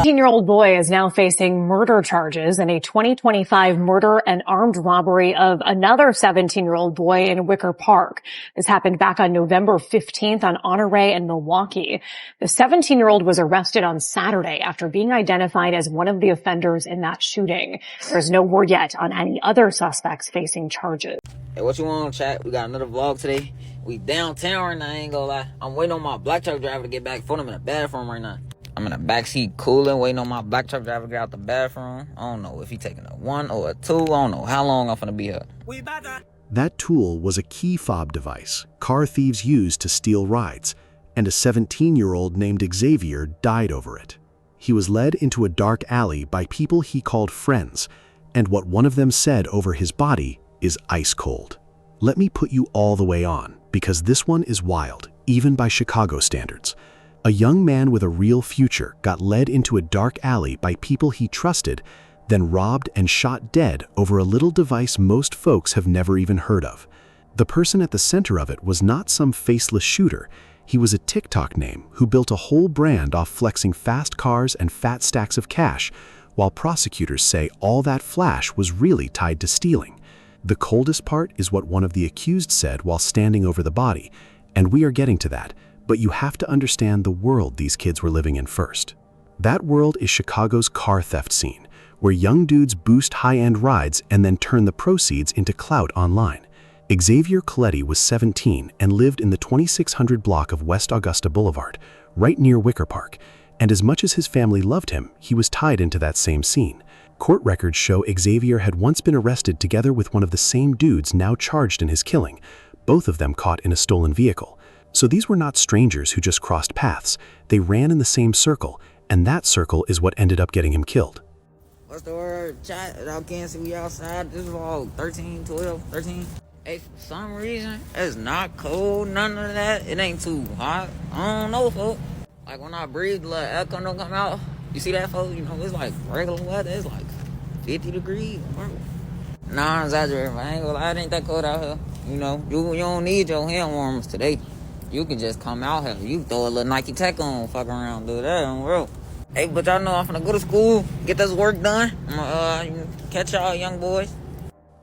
17-year-old boy is now facing murder charges in a 2025 murder and armed robbery of another 17-year-old boy in Wicker Park. This happened back on November 15th on Honore in Milwaukee. The 17-year-old was arrested on Saturday after being identified as one of the offenders in that shooting. There's no word yet on any other suspects facing charges. Hey, what you want, chat? We got another vlog today. We downtown right now, I ain't gonna lie. I'm waiting on my black truck driver to get back. I'm in the bathroom right now. I'm in the backseat cooling, waiting on my black truck driver to get out the bathroom. I don't know if he taking a 1 or a 2. I don't know how long I'm finna be here. That tool was a key fob device car thieves used to steal rides, and a 17-year-old named Xavier died over it. He was led into a dark alley by people he called friends, and what one of them said over his body is ice cold. Let me put you all the way on, because this one is wild, even by Chicago standards. A young man with a real future got led into a dark alley by people he trusted, then robbed and shot dead over a little device most folks have never even heard of. The person at the center of it was not some faceless shooter. He was a TikTok name who built a whole brand off flexing fast cars and fat stacks of cash, while prosecutors say all that flash was really tied to stealing. The coldest part is what one of the accused said while standing over the body, and we are getting to that. But you have to understand the world these kids were living in first. That world is Chicago's car theft scene, where young dudes boost high-end rides and then turn the proceeds into clout online. Xavier Coletti was 17 and lived in the 2600 block of West Augusta Boulevard, right near Wicker Park, and as much as his family loved him, he was tied into that same scene. Court records show Xavier had once been arrested together with one of the same dudes now charged in his killing, both of them caught in a stolen vehicle. So these were not strangers who just crossed paths. They ran in the same circle, and that circle is what ended up getting him killed. What's the word, chat? Y'all can't see we outside. This is all 13, 12, 13. Hey, for some reason, it's not cold, none of that. It ain't too hot. I don't know, folks. Like when I breathe, the little echo don't come out. You see that, folks? You know, it's like regular weather. It's like 50 degrees, bro. Nah, I'm exaggerating, but I ain't gonna lie. It ain't that cold out here. You know, you don't need your hand warmers today. You can just come out here. You throw a little Nike Tech on, fuck around, do that on real. Hey, but y'all know I'm finna go to school, get this work done. I'm gonna catch y'all young boys.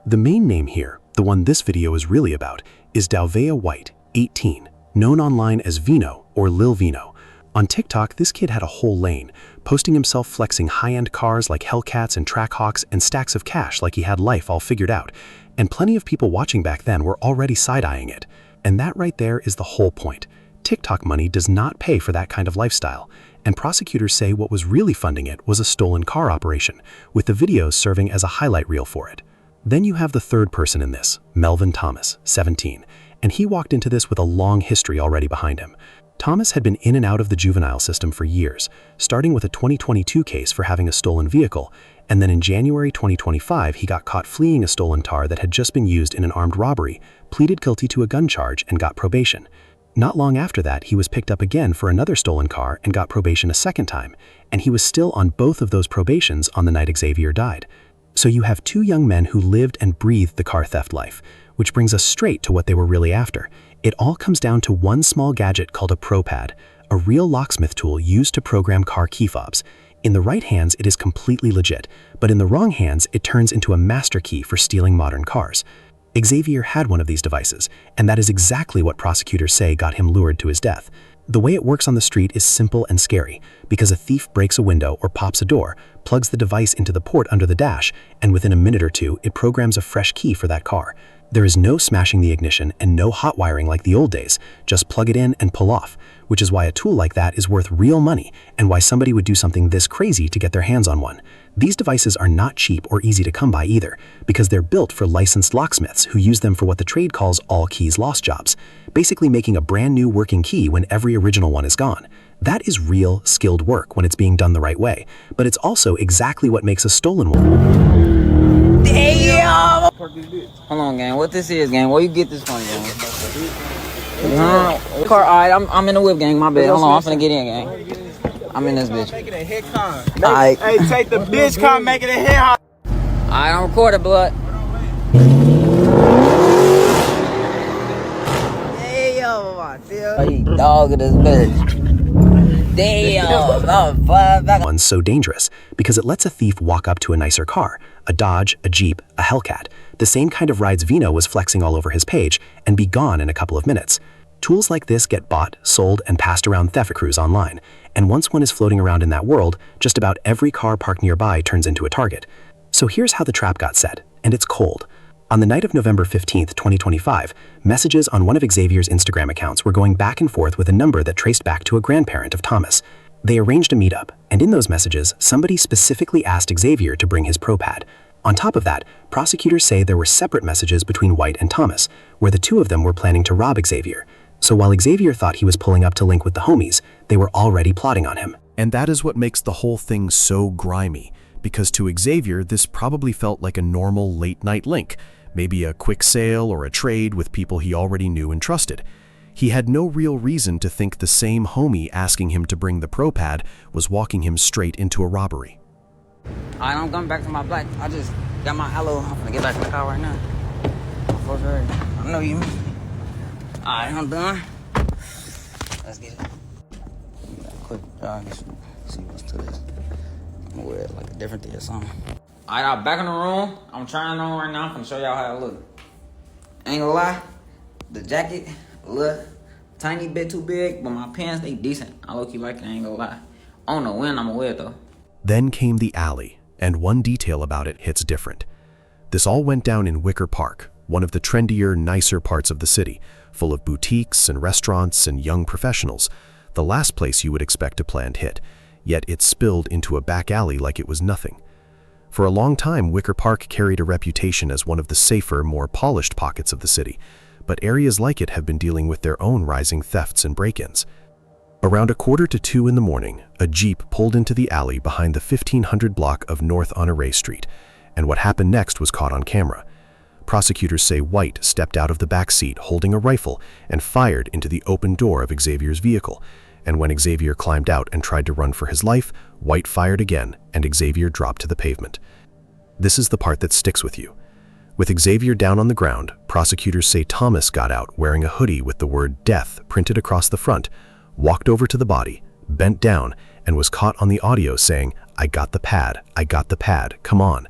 The main name here, the one this video is really about, is Dalvea White, 18, known online as Vino or Lil Vino. On TikTok, this kid had a whole lane, posting himself flexing high-end cars like Hellcats and Trackhawks and stacks of cash like he had life all figured out. And plenty of people watching back then were already side-eyeing it. And that right there is the whole point. TikTok money does not pay for that kind of lifestyle, and prosecutors say what was really funding it was a stolen car operation, with the videos serving as a highlight reel for it. Then you have the third person in this, Melvin Thomas, 17, and he walked into this with a long history already behind him. Thomas had been in and out of the juvenile system for years, starting with a 2022 case for having a stolen vehicle, and then in January 2025 he got caught fleeing a stolen car that had just been used in an armed robbery, pleaded guilty to a gun charge, and got probation. Not long after that, he was picked up again for another stolen car and got probation a second time, and he was still on both of those probations on the night Xavier died. So you have two young men who lived and breathed the car theft life, which brings us straight to what they were really after. It all comes down to one small gadget called a ProPad, a real locksmith tool used to program car key fobs. In the right hands, it is completely legit, but in the wrong hands, it turns into a master key for stealing modern cars. Xavier had one of these devices, and that is exactly what prosecutors say got him lured to his death. The way it works on the street is simple and scary, because a thief breaks a window or pops a door, plugs the device into the port under the dash, and within a minute or two, it programs a fresh key for that car. There is no smashing the ignition and no hot wiring like the old days, just plug it in and pull off, which is why a tool like that is worth real money and why somebody would do something this crazy to get their hands on one. These devices are not cheap or easy to come by either, because they're built for licensed locksmiths who use them for what the trade calls all keys lost jobs, basically making a brand new working key when every original one is gone. That is real, skilled work when it's being done the right way, but it's also exactly what makes a stolen one. Damn! Hold on, gang. What this is, gang? Where you get this from, gang? Car, alright, I'm in the whip, gang. My bad. Hold on, I'm finna get in, gang. I'm in this bitch. Make it a hit con. Alright. Hey, take the bitch con, make it a hit con. Alright, I'm recording, blood. Hey, yo, my dear. Hey, dog of this bitch. Damn, oh, back. One's so dangerous because it lets a thief walk up to a nicer car, a Dodge, a Jeep, a Hellcat, the same kind of rides Vino was flexing all over his page, and be gone in a couple of minutes. Tools like this get bought, sold, and passed around theft crews online, and once one is floating around in that world, just about every car parked nearby turns into a target. So here's how the trap got set, and it's cold. On the night of November 15th, 2025, messages on one of Xavier's Instagram accounts were going back and forth with a number that traced back to a grandparent of Thomas. They arranged a meetup, and in those messages, somebody specifically asked Xavier to bring his ProPad. On top of that, prosecutors say there were separate messages between White and Thomas, where the two of them were planning to rob Xavier. So while Xavier thought he was pulling up to link with the homies, they were already plotting on him. And that is what makes the whole thing so grimy, because to Xavier, this probably felt like a normal late-night link, maybe a quick sale or a trade with people he already knew and trusted. He had no real reason to think the same homie asking him to bring the ProPad was walking him straight into a robbery. Alright, I'm coming back to my black. I just got my aloe. I'm gonna get back in the car right now. I know you. Alright, I'm done. Let's get it. Quick jog. See what's to this. I'm gonna wear it like a different day or something. Alright, I'm back in the room. I'm trying it on right now. I'm gonna show y'all how it look. Ain't gonna lie, the jacket a little tiny bit too big, but my pants, they decent. I low-key like it, I ain't gonna lie. I don't know when I'm gonna wear it though. Then came the alley, and one detail about it hits different. This all went down in Wicker Park, one of the trendier, nicer parts of the city, full of boutiques and restaurants and young professionals, the last place you would expect a planned hit, yet it spilled into a back alley like it was nothing. For a long time, Wicker Park carried a reputation as one of the safer, more polished pockets of the city, but areas like it have been dealing with their own rising thefts and break-ins. Around 1:45 in the morning, a Jeep pulled into the alley behind the 1500 block of North Honore Street, and what happened next was caught on camera. Prosecutors say White stepped out of the back seat holding a rifle and fired into the open door of Xavier's vehicle, and when Xavier climbed out and tried to run for his life, White fired again, and Xavier dropped to the pavement. This is the part that sticks with you. With Xavier down on the ground, prosecutors say Thomas got out wearing a hoodie with the word death printed across the front, walked over to the body, bent down, and was caught on the audio saying, "I got the pad, I got the pad, come on."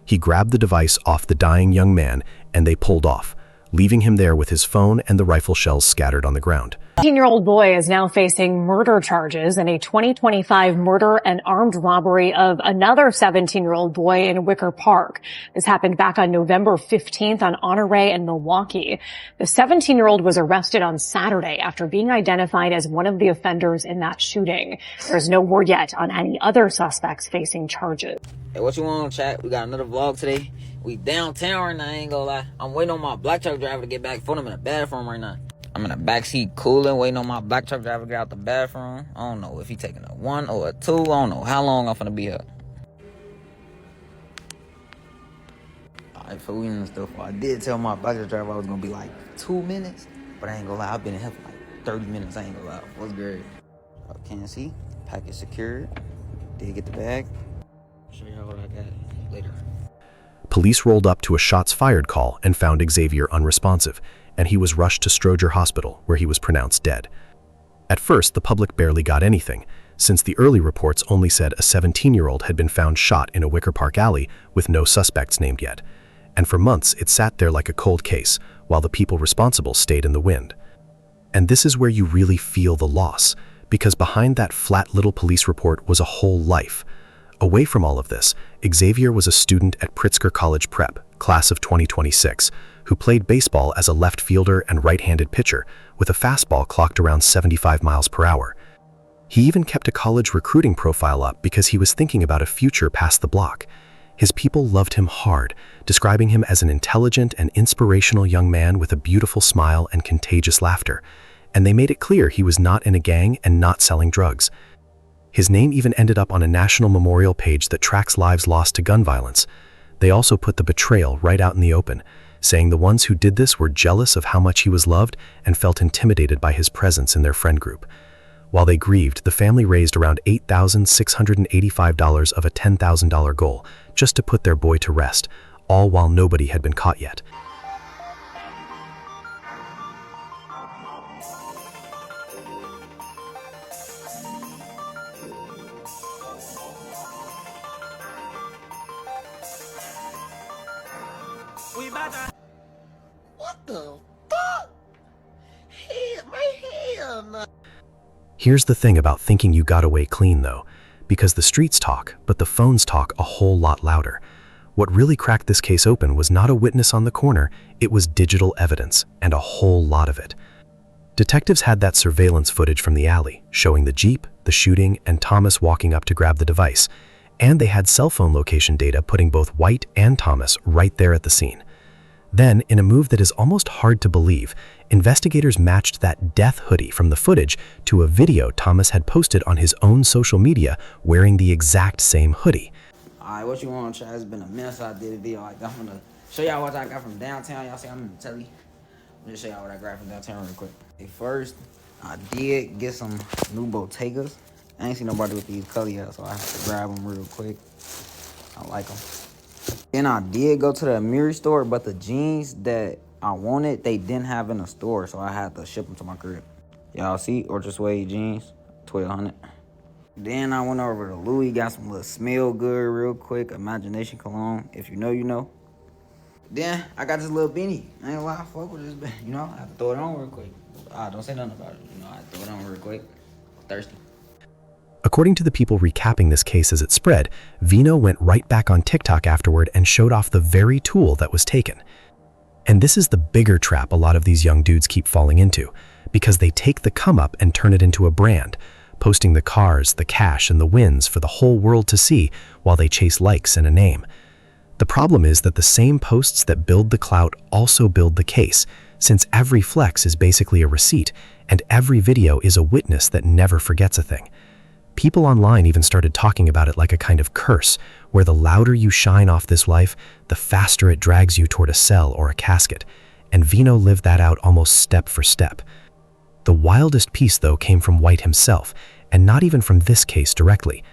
He grabbed the device off the dying young man, and they pulled off, leaving him there with his phone and the rifle shells scattered on the ground. 17-year-old boy is now facing murder charges in a 2025 murder and armed robbery of another 17-year-old boy in Wicker Park. This happened back on November 15th on Honore and Milwaukee. The 17-year-old was arrested on Saturday after being identified as one of the offenders in that shooting. There's no word yet on any other suspects facing charges. Hey, what you want, chat? We got another vlog today. We downtown right now, I ain't gonna lie. I'm waiting on my black truck driver to get back for him in the bathroom right now. I'm in the backseat cooling, waiting on my black truck driver to get out the bathroom. I don't know if he taking a 1 or a 2. I don't know how long I'm finna be here. Alright, for we in stuff, I did tell my black truck driver I was gonna be like 2 minutes, but I ain't gonna lie, I've been in here for like 30 minutes. I ain't gonna lie. What's good? Y'all can't see. Package secured. Did get the bag. Show y'all what I got later. Police rolled up to a shots fired call and found Xavier unresponsive, and he was rushed to Stroger Hospital, where he was pronounced dead. At first, the public barely got anything, since the early reports only said a 17-year-old had been found shot in a Wicker Park alley with no suspects named yet. And for months, it sat there like a cold case, while the people responsible stayed in the wind. And this is where you really feel the loss, because behind that flat little police report was a whole life. Away from all of this, Xavier was a student at Pritzker College Prep, class of 2026, who played baseball as a left fielder and right-handed pitcher with a fastball clocked around 75 miles per hour. He even kept a college recruiting profile up because he was thinking about a future past the block. His people loved him hard, describing him as an intelligent and inspirational young man with a beautiful smile and contagious laughter, and they made it clear he was not in a gang and not selling drugs. His name even ended up on a national memorial page that tracks lives lost to gun violence. They also put the betrayal right out in the open, saying the ones who did this were jealous of how much he was loved and felt intimidated by his presence in their friend group. While they grieved, the family raised around $8,685 of a $10,000 goal just to put their boy to rest, all while nobody had been caught yet. We about to. What the fuck? Hell, man, hell no. Here's the thing about thinking you got away clean though, because the streets talk, but the phones talk a whole lot louder. What really cracked this case open was not a witness on the corner, it was digital evidence, and a whole lot of it. Detectives had that surveillance footage from the alley, showing the Jeep, the shooting, and Thomas walking up to grab the device. And they had cell phone location data putting both White and Thomas right there at the scene. Then, in a move that is almost hard to believe, investigators matched that death hoodie from the footage to a video Thomas had posted on his own social media wearing the exact same hoodie. Alright, what you want to try? It's been a minute since I did a video like that. I'm gonna show y'all what I got from downtown. Y'all see I'm in the telly. I'm gonna show y'all what I got from downtown real quick. Okay, first, I did get some new Bottegas. I ain't seen nobody with these color yet, so I have to grab them real quick. I like them. Then I did go to the Amiri store, but the jeans that I wanted, they didn't have in the store, so I had to ship them to my crib. Y'all see, Orchard Suede jeans, $1,200. Then I went over to Louis, got some little smell good real quick, Imagination cologne. If you know, you know. Then I got this little beanie. I ain't gonna lie, fuck with this, you know. I have to throw it on real quick. Don't say nothing about it. You know, I have to throw it on real quick. Thirsty. According to the people recapping this case as it spread, Vino went right back on TikTok afterward and showed off the very tool that was taken. And this is the bigger trap a lot of these young dudes keep falling into, because they take the come up and turn it into a brand, posting the cars, the cash, and the wins for the whole world to see while they chase likes and a name. The problem is that the same posts that build the clout also build the case, since every flex is basically a receipt, and every video is a witness that never forgets a thing. People online even started talking about it like a kind of curse, where the louder you shine off this life, the faster it drags you toward a cell or a casket, and Vino lived that out almost step for step. The wildest piece, though, came from White himself, and not even from this case directly.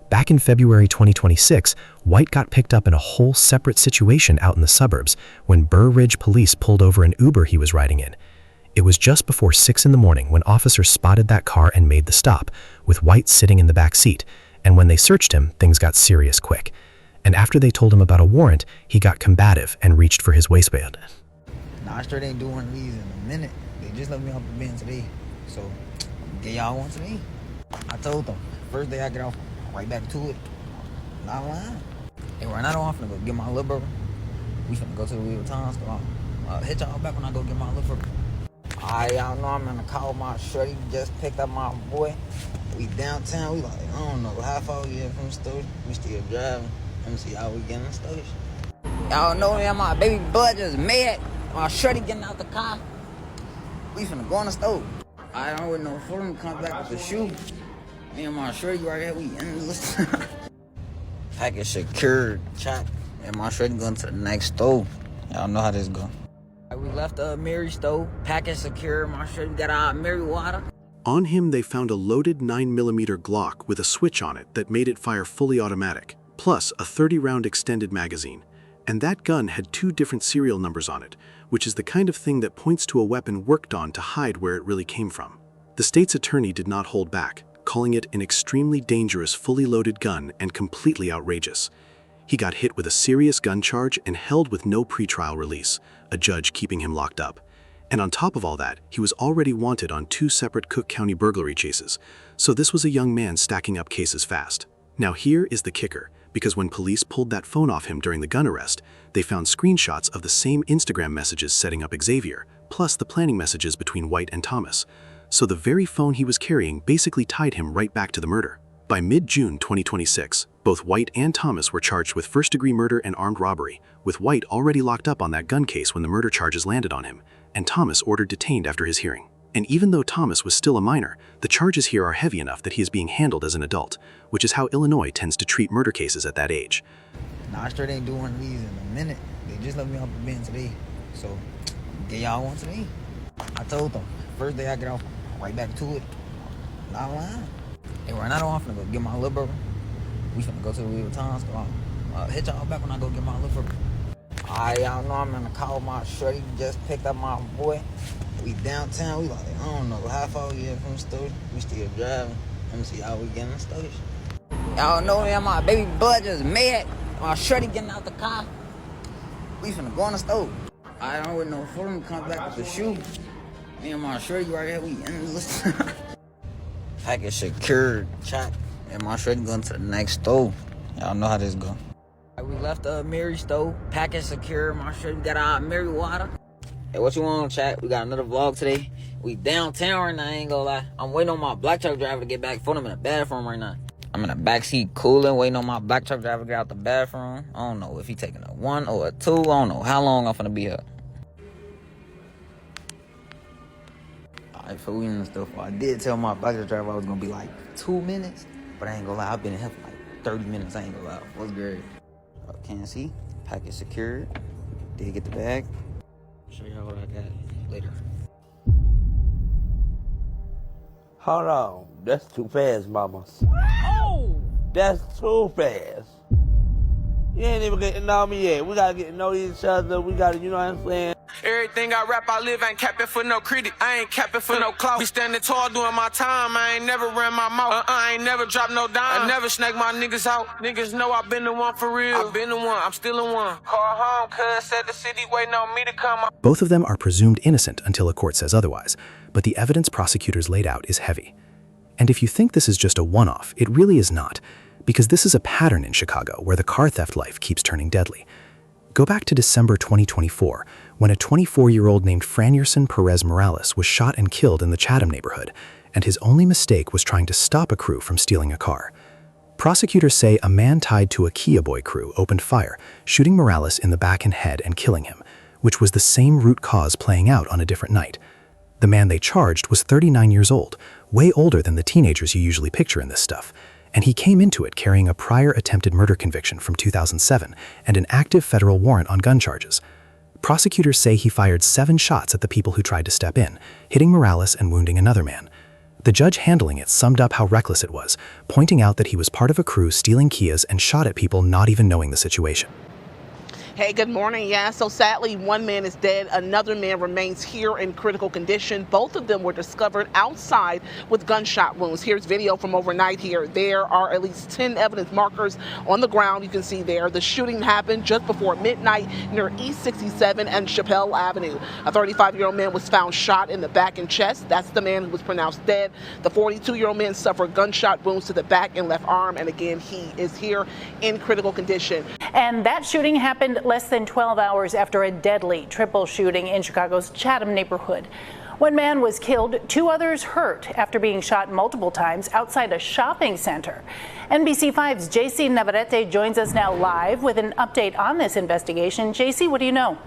Back in February 2026, White got picked up in a whole separate situation out in the suburbs when Burr Ridge police pulled over an Uber he was riding in. It was just before 6 in the morning when officers spotted that car and made the stop, with White sitting in the back seat, and when they searched him, things got serious quick. And after they told him about a warrant, he got combative and reached for his waistband. Nah, I straight ain't doing one of these in a minute. They just let me off the bench today, so I'm gonna get y'all one today. I told them, first day I get off, right back to it. Not lying. Hey, right now I'm finna go get my little brother. We finna go to the Louis Vuitton store. I'll hit y'all back when I go get my little brother. Alright, y'all know I'm gonna call my shorty. Just picked up my boy. We downtown. We like, I don't know how far we is from the store. We still driving. Let me see how we getting the store. Y'all know me and my baby bud just made. My shorty getting out the car. We finna go in the store. I don't really know for them to come back with the shoe. Me and my shorty right here, we in this. Package secured, chop. And my shorty going to the next store. Y'all know how this go. We left the Mary store, package secure. My shorty got our Mary water. On him, they found a loaded 9mm Glock with a switch on it that made it fire fully automatic, plus a 30-round extended magazine. And that gun had 2 different serial numbers on it, which is the kind of thing that points to a weapon worked on to hide where it really came from. The state's attorney did not hold back, calling it an extremely dangerous fully loaded gun and completely outrageous. He got hit with a serious gun charge and held with no pretrial release, a judge keeping him locked up. And on top of all that, he was already wanted on 2 separate Cook County burglary chases, so this was a young man stacking up cases fast. Now here is the kicker, because when police pulled that phone off him during the gun arrest, they found screenshots of the same Instagram messages setting up Xavier, plus the planning messages between White and Thomas. So the very phone he was carrying basically tied him right back to the murder. By mid-June 2026, both White and Thomas were charged with first-degree murder and armed robbery, with White already locked up on that gun case when the murder charges landed on him, and Thomas ordered detained after his hearing. And even though Thomas was still a minor, the charges here are heavy enough that he is being handled as an adult, which is how Illinois tends to treat murder cases at that age. Nah, I straight ain't doing one of these in a minute. They just let me off the bench today, so I'm gonna get y'all one today. I told them, first day I get off, right back to it. Not lying. Hey, right now I'm finna go get my little brother. We finna go to the Louis Vuitton store. I'll hit y'all back when I go get my little brother. Alright, y'all know I'm gonna call my shorty. Just picked up my boy. We downtown. We like, I don't know how far we is from the store. We still driving. Let me see how we getting the store. Y'all know me and my baby bud just made. My shorty getting out the car. We finna go on the stove. I don't with no for him to come back with the shoe. Me and my shorty right here, we in this. Package secured, chat. And my shorty going to the next stove. Y'all know how this go. We left the Mary stove, package secure. My shorty got our Mary water. Hey, what you want, chat? We got another vlog today. We downtown right now, I ain't gonna lie. I'm waiting on my black truck driver to get back for them in the bathroom right now. I'm in the backseat cooling, waiting on my black truck driver to get out the bathroom. I don't know if he taking a 1 or a 2. I don't know how long I'm finna be here. Alright, for we in the stuff. I did tell my black truck driver I was gonna be like 2 minutes, but I ain't gonna lie, I've been in here for like 30 minutes. I ain't gonna lie. What's good? Can't see. Package secured. Did get the bag. Show y'all what I got later. Hold on. That's too fast, mama. Oh! That's too fast. You ain't even getting to know me yet. We gotta get to know each other. We gotta, you know what I'm saying? Everything I rap, I live, ain't capping for no credit. I ain't capping for no clout. Be standing tall doing my time. I ain't never ran my mouth. I ain't never dropped no dime. I never snake my niggas out. Niggas know I been the one for real. I been the one. I'm still the one. Call home, cuz said the city waiting on me to come. Both of them are presumed innocent until a court says otherwise, but the evidence prosecutors laid out is heavy. And if you think this is just a one-off, it really is not, because this is a pattern in Chicago where the car theft life keeps turning deadly. Go back to December 2024, when a 24-year-old named Franierson Perez Morales was shot and killed in the Chatham neighborhood, and his only mistake was trying to stop a crew from stealing a car. Prosecutors say a man tied to a Kia Boy crew opened fire, shooting Morales in the back and head and killing him, which was the same root cause playing out on a different night. The man they charged was 39 years old, way older than the teenagers you usually picture in this stuff, and he came into it carrying a prior attempted murder conviction from 2007 and an active federal warrant on gun charges. Prosecutors say he fired 7 shots at the people who tried to step in, hitting Morales and wounding another man. The judge handling it summed up how reckless it was, pointing out that he was part of a crew stealing Kias and shot at people not even knowing the situation. Hey, good morning. Yeah, so sadly, one man is dead. Another man remains here in critical condition. Both of them were discovered outside with gunshot wounds. Here's video from overnight here. There are at least 10 evidence markers on the ground. You can see there. The shooting happened just before midnight near East 67 and Chappelle Avenue. A 35-year-old man was found shot in the back and chest. That's the man who was pronounced dead. The 42-year-old man suffered gunshot wounds to the back and left arm. And again, he is here in critical condition. And that shooting happened less than 12 hours after a deadly triple shooting in Chicago's Chatham neighborhood. One man was killed, 2 others hurt after being shot multiple times outside a shopping center. NBC5's JC Navarrete joins us now live with an update on this investigation. JC, what do you know?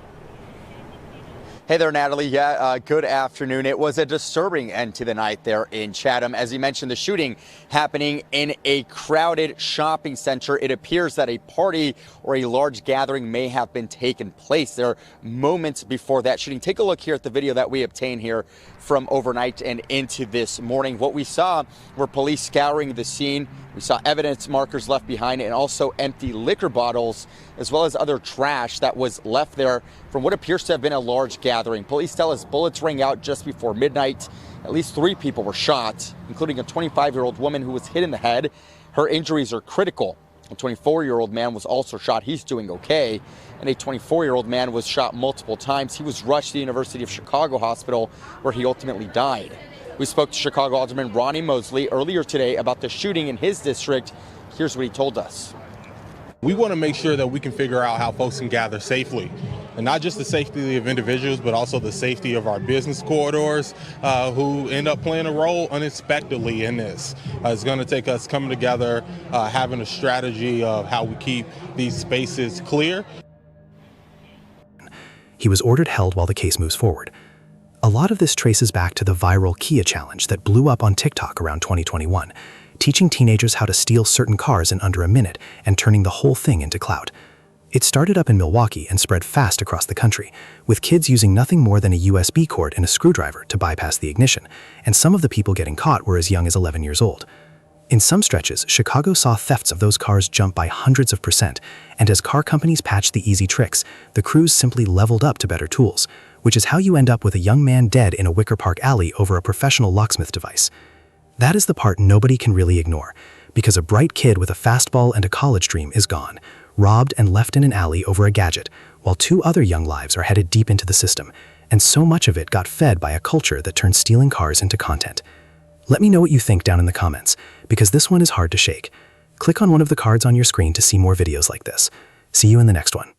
Hey there, Natalie. Yeah, good afternoon. It was a disturbing end to the night there in Chatham. As you mentioned, the shooting happening in a crowded shopping center. It appears that a party or a large gathering may have been taking place there moments before that shooting. Take a look here at the video that we obtained here from overnight and into this morning. What we saw were police scouring the scene. We saw evidence markers left behind and also empty liquor bottles, as well as other trash that was left there from what appears to have been a large gathering. Police tell us bullets rang out just before midnight. At least 3 people were shot, including a 25-year-old woman who was hit in the head. Her injuries are critical. A 24-year-old man was also shot. He's doing okay. And a 24-year-old man was shot multiple times. He was rushed to the University of Chicago Hospital, where he ultimately died. We spoke to Chicago Alderman Ronnie Mosley earlier today about the shooting in his district. Here's what he told us. We want to make sure that we can figure out how folks can gather safely. And not just the safety of individuals, but also the safety of our business corridors who end up playing a role unexpectedly in this. It's going to take us coming together, having a strategy of how we keep these spaces clear. He was ordered held while the case moves forward. A lot of this traces back to the viral Kia challenge that blew up on TikTok around 2021, teaching teenagers how to steal certain cars in under a minute and turning the whole thing into clout. It started up in Milwaukee and spread fast across the country, with kids using nothing more than a USB cord and a screwdriver to bypass the ignition, and some of the people getting caught were as young as 11 years old. In some stretches, Chicago saw thefts of those cars jump by hundreds of %, and as car companies patched the easy tricks, the crews simply leveled up to better tools, which is how you end up with a young man dead in a Wicker Park alley over a professional locksmith device. That is the part nobody can really ignore, because a bright kid with a fastball and a college dream is gone, robbed and left in an alley over a gadget, while 2 other young lives are headed deep into the system, and so much of it got fed by a culture that turned stealing cars into content. Let me know what you think down in the comments, because this one is hard to shake. Click on one of the cards on your screen to see more videos like this. See you in the next one.